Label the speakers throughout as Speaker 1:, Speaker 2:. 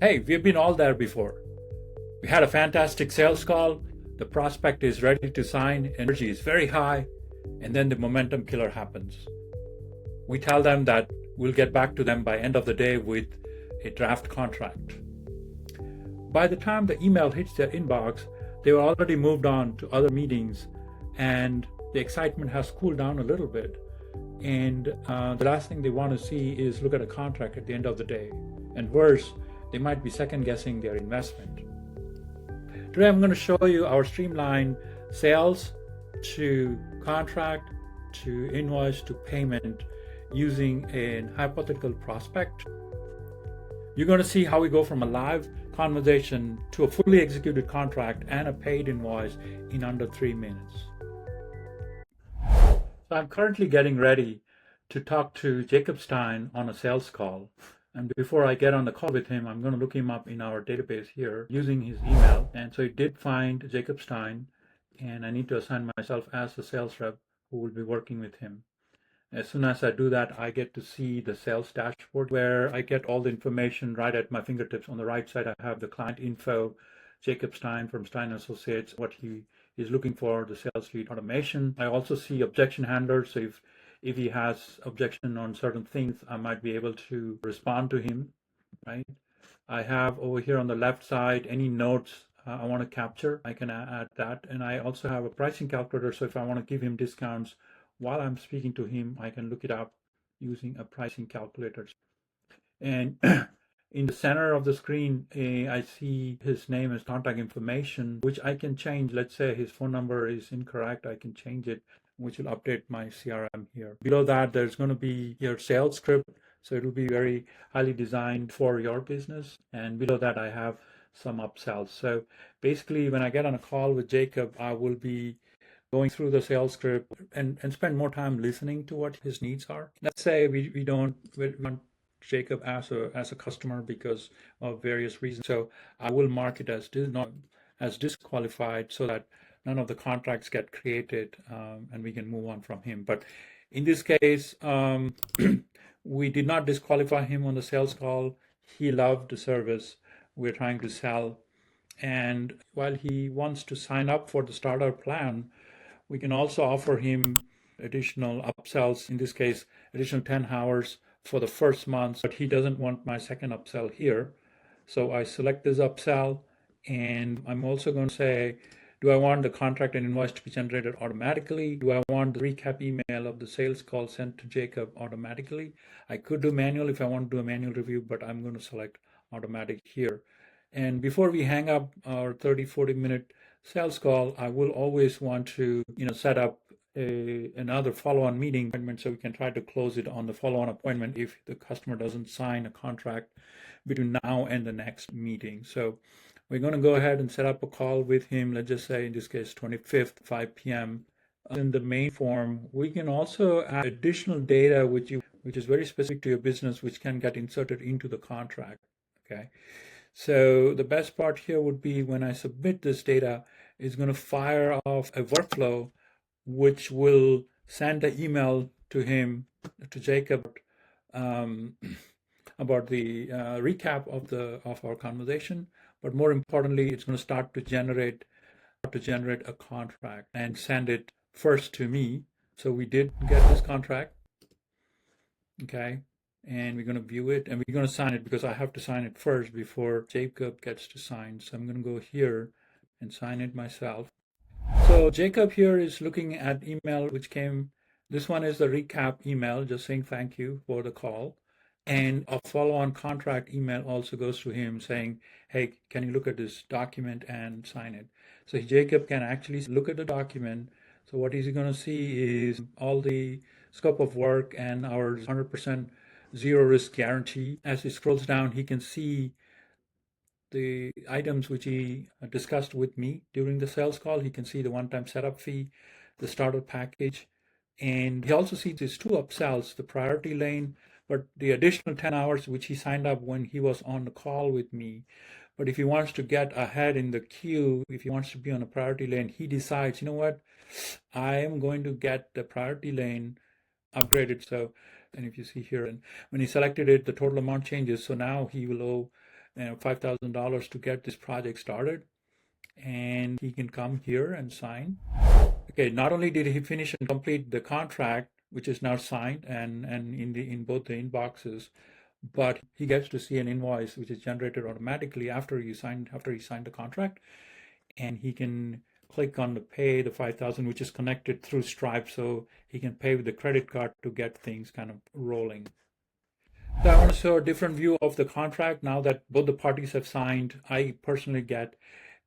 Speaker 1: Hey, we've been all there before. We had a fantastic sales call. The prospect is ready to sign, energy is very high, and then the momentum killer happens. We tell them that we'll get back to them by end of the day with a draft contract. By the time the email hits their inbox, they've already moved on to other meetings, and the excitement has cooled down a little bit. And the last thing they want to see is look at a contract at the end of the day. And worse, they might be second guessing their investment. Today I'm going to show you our streamlined sales to contract to invoice to payment using a hypothetical prospect. You're going to see how we go from a live conversation to a fully executed contract and a paid invoice in under 3 minutes. So I'm currently getting ready to talk to Jacob Stein on a sales call. And before I get on the call with him, I'm going to look him up in our database here using his email. And so it did find Jacob Stein, and I need to assign myself as the sales rep who will be working with him. As soon as I do that, I get to see the sales dashboard where I get all the information right at my fingertips. On the right side, I have the client info, Jacob Stein from Stein Associates, what he is looking for, the sales lead automation. I also see objection handlers. So if he has objection on certain things, I might be able to respond to him, right? I have over here on the left side any notes I want to capture. I can add that. And I also have a pricing calculator. So if I want to give him discounts while I'm speaking to him, I can look it up using a pricing calculator. And in the center of the screen, I see his name as contact information, which I can change. Let's say his phone number is incorrect. I can change it, which will update my CRM here. Below that, there's going to be your sales script. So it'll be very highly designed for your business. And below that, I have some upsells. So basically, when I get on a call with Jacob, I will be going through the sales script and spend more time listening to what his needs are. Let's say we want Jacob as a customer because of various reasons. So I will mark it as not as disqualified so that none of the contracts get created and we can move on from him. But in this case, we did not disqualify him on the sales call. He loved the service we're trying to sell. And while he wants to sign up for the starter plan, we can also offer him additional upsells, in this case, additional 10 hours for the first month, but he doesn't want my second upsell here. So I select this upsell, and I'm also going to say, do I want the contract and invoice to be generated automatically? Do I want the recap email of the sales call sent to Jacob automatically? I could do manual if I want to do a manual review, but I'm going to select automatic here. And before we hang up our 30-40 minute sales call, I will always want to set up another follow-on meeting appointment so we can try to close it on the follow-on appointment if the customer doesn't sign a contract between now and the next meeting. So we're going to go ahead and set up a call with him. Let's just say in this case 25th 5 p.m. In the main form, we can also add additional data which is very specific to your business, which can get inserted into the contract. Okay. So the best part here would be when I submit this data, it's going to fire off a workflow which will send an email to him, to Jacob, about the recap of our conversation. But more importantly, it's going to start to generate a contract and send it first to me. So we did get this contract. Okay. And we're going to view it and we're going to sign it because I have to sign it first before Jacob gets to sign. So I'm going to go here and sign it myself. So Jacob here is looking at email which came. This one is the recap email just saying thank you for the call. And a follow-on contract email also goes to him saying, hey, can you look at this document and sign it? So Jacob can actually look at the document. So what he's going to see is all the scope of work and our 100% zero risk guarantee. As he scrolls down, he can see the items which he discussed with me during the sales call. He can see the one-time setup fee, the starter package, and he also sees these two upsells, the priority lane, but the additional 10 hours which he signed up when he was on the call with me. But if he wants to get ahead in the queue, if he wants to be on a priority lane, he decides, you know what, I am going to get the priority lane upgraded. So, and if you see here, and when he selected it, the total amount changes. So now he will owe $5,000 to get this project started, and he can come here and sign. Okay, not only did he finish and complete the contract, which is now signed and in both the inboxes, but he gets to see an invoice which is generated automatically after he signed the contract, and he can click on the pay the 5,000, which is connected through Stripe, so he can pay with the credit card to get things kind of rolling. So I want to show a different view of the contract now that both the parties have signed. I personally get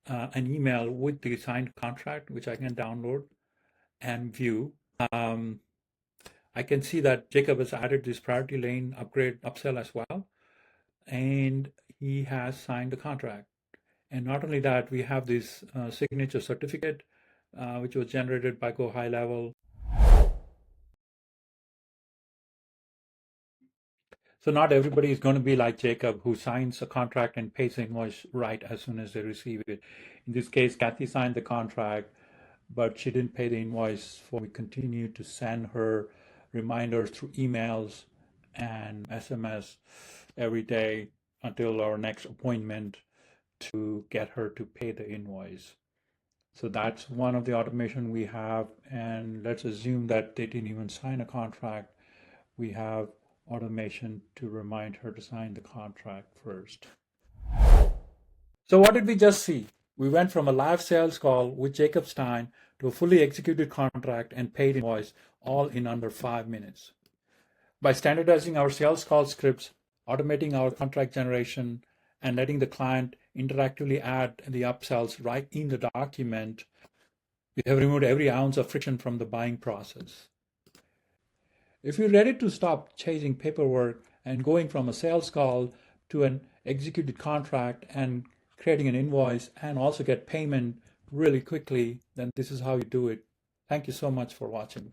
Speaker 1: an email with the signed contract, which I can download and view. I can see that Jacob has added this priority lane upgrade upsell as well, and he has signed the contract. And not only that, we have this signature certificate, which was generated by Go High Level. So not everybody is going to be like Jacob, who signs a contract and pays the invoice right as soon as they receive it. In this case, Kathy signed the contract, but she didn't pay the invoice. We continue to send her reminders through emails and SMS every day until our next appointment to get her to pay the invoice. So that's one of the automation we have. And let's assume that they didn't even sign a contract. We have automation to remind her to sign the contract first. So what did we just see? We went from a live sales call with Jacob Stein to a fully executed contract and paid invoice, all in under 5 minutes. By standardizing our sales call scripts, automating our contract generation, and letting the client interactively add the upsells right in the document, we have removed every ounce of friction from the buying process. If you're ready to stop chasing paperwork and going from a sales call to an executed contract and creating an invoice and also get payment really quickly, then this is how you do it. Thank you so much for watching.